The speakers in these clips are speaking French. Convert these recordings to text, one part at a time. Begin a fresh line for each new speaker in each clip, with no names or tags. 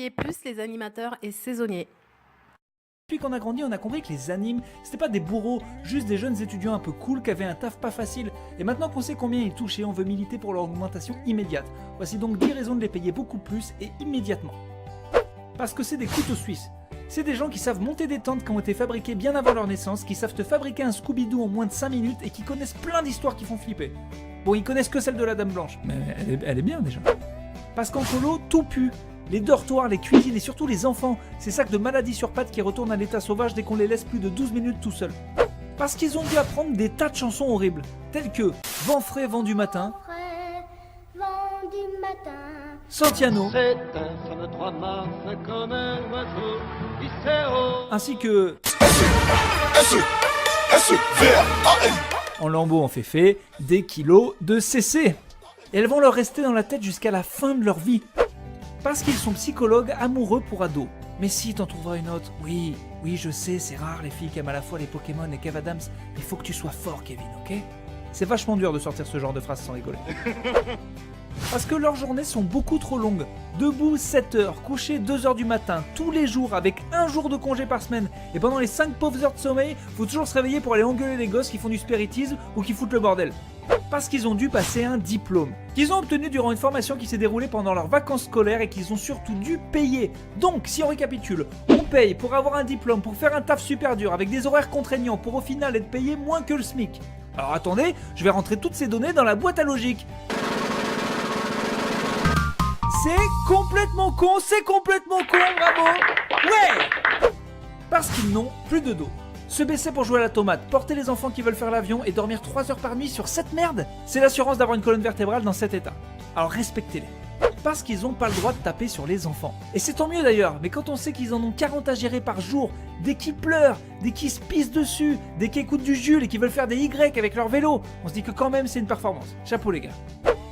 payez plus les animateurs et saisonniers.
Depuis qu'on a grandi, on a compris que les animes, c'était pas des bourreaux, juste des jeunes étudiants un peu cool qui avaient un taf pas facile. Et maintenant qu'on sait combien ils touchaient, on veut militer pour leur augmentation immédiate. Voici donc 10 raisons de les payer beaucoup plus et immédiatement. Parce que c'est des couteaux suisses. C'est des gens qui savent monter des tentes qui ont été fabriquées bien avant leur naissance, qui savent te fabriquer un Scooby-Doo en moins de 5 minutes et qui connaissent plein d'histoires qui font flipper. Bon, ils connaissent que celle de la Dame Blanche, mais elle est bien déjà. Parce qu'en colo, tout pue. Les dortoirs, les cuisines et surtout les enfants, ces sacs de maladies sur pattes qui retournent à l'état sauvage dès qu'on les laisse plus de 12 minutes tout seuls. Parce qu'ils ont dû apprendre des tas de chansons horribles, telles que Vent frais, vent du matin, Santiano, ainsi que en lambeau en féfé, des kilos de CC. Et elles vont leur rester dans la tête jusqu'à la fin de leur vie. Parce qu'ils sont psychologues amoureux pour ados. Mais si t'en trouveras une autre, oui, je sais, c'est rare les filles qui aiment à la fois les Pokémon et Kev Adams, mais faut que tu sois fort, Kevin, ok? C'est vachement dur de sortir ce genre de phrase sans rigoler. Parce que leurs journées sont beaucoup trop longues. Debout 7 heures, couché 2 heures du matin, tous les jours, avec un jour de congé par semaine. Et pendant les 5 pauvres heures de sommeil, faut toujours se réveiller pour aller engueuler les gosses qui font du spiritisme ou qui foutent le bordel. Parce qu'ils ont dû passer un diplôme, qu'ils ont obtenu durant une formation qui s'est déroulée pendant leurs vacances scolaires et qu'ils ont surtout dû payer. Donc, si on récapitule, on paye pour avoir un diplôme, pour faire un taf super dur, avec des horaires contraignants, pour au final être payé moins que le SMIC. Alors attendez, je vais rentrer toutes ces données dans la boîte à logique. C'est complètement con, bravo. Ouais. Parce qu'ils n'ont plus de dos. Se baisser pour jouer à la tomate, porter les enfants qui veulent faire l'avion et dormir 3 heures par nuit sur cette merde, c'est l'assurance d'avoir une colonne vertébrale dans cet état. Alors respectez-les. Parce qu'ils n'ont pas le droit de taper sur les enfants. Et c'est tant mieux d'ailleurs, mais quand on sait qu'ils en ont 40 à gérer par jour, dès qu'ils pleurent, dès qu'ils se pissent dessus, dès qu'ils écoutent du Jules et qu'ils veulent faire des Y avec leur vélo, on se dit que quand même c'est une performance. Chapeau les gars.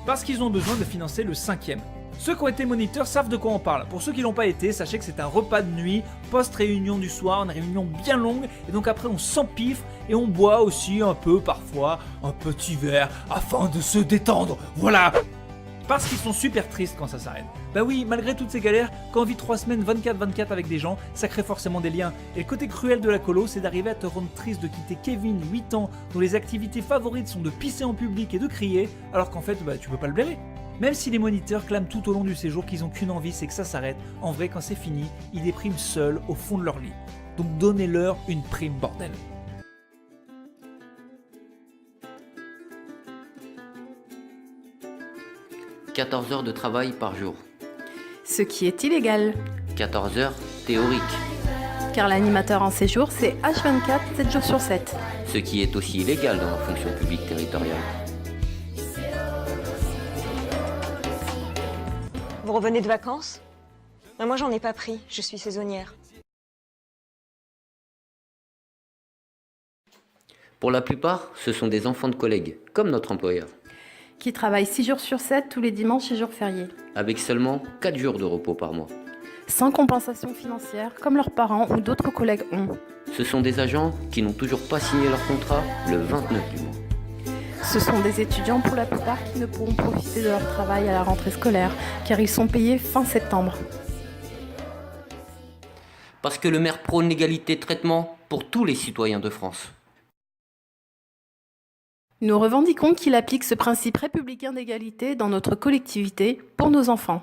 Parce qu'ils ont besoin de financer le 5e. Ceux qui ont été moniteurs savent de quoi on parle. Pour ceux qui l'ont pas été, sachez que c'est un repas de nuit, post-réunion du soir, une réunion bien longue, et donc après on s'empiffre et on boit aussi un peu parfois, un petit verre, afin de se détendre, voilà. Parce qu'ils sont super tristes quand ça s'arrête. Bah oui, malgré toutes ces galères, quand on vit 3 semaines 24-24 avec des gens, ça crée forcément des liens. Et le côté cruel de la colo, c'est d'arriver à te rendre triste de quitter Kevin, 8 ans, dont les activités favorites sont de pisser en public et de crier, alors qu'en fait, tu peux pas le blairer. Même si les moniteurs clament tout au long du séjour qu'ils ont qu'une envie, c'est que ça s'arrête, en vrai quand c'est fini, ils dépriment seuls au fond de leur lit. Donc donnez-leur une prime, bordel.
« 14 heures de travail par jour.
Ce qui est illégal.
14 heures théoriques.
Car l'animateur en séjour, c'est H24, 7 jours sur 7.
Ce qui est aussi illégal dans la fonction publique territoriale.
Vous revenez de vacances? Moi, j'en ai pas pris, je suis saisonnière.
Pour la plupart, ce sont des enfants de collègues, comme notre employeur,
Qui travaillent 6 jours sur 7, tous les dimanches et jours fériés.
avec seulement 4 jours de repos par mois.
Sans compensation financière, comme leurs parents ou d'autres collègues ont.
Ce sont des agents qui n'ont toujours pas signé leur contrat le 29 du mois.
Ce sont des étudiants pour la plupart qui ne pourront profiter de leur travail à la rentrée scolaire, car ils sont payés fin septembre.
Parce que le maire prône l'égalité de traitement pour tous les citoyens de France.
Nous revendiquons qu'il applique ce principe républicain d'égalité dans notre collectivité pour nos enfants.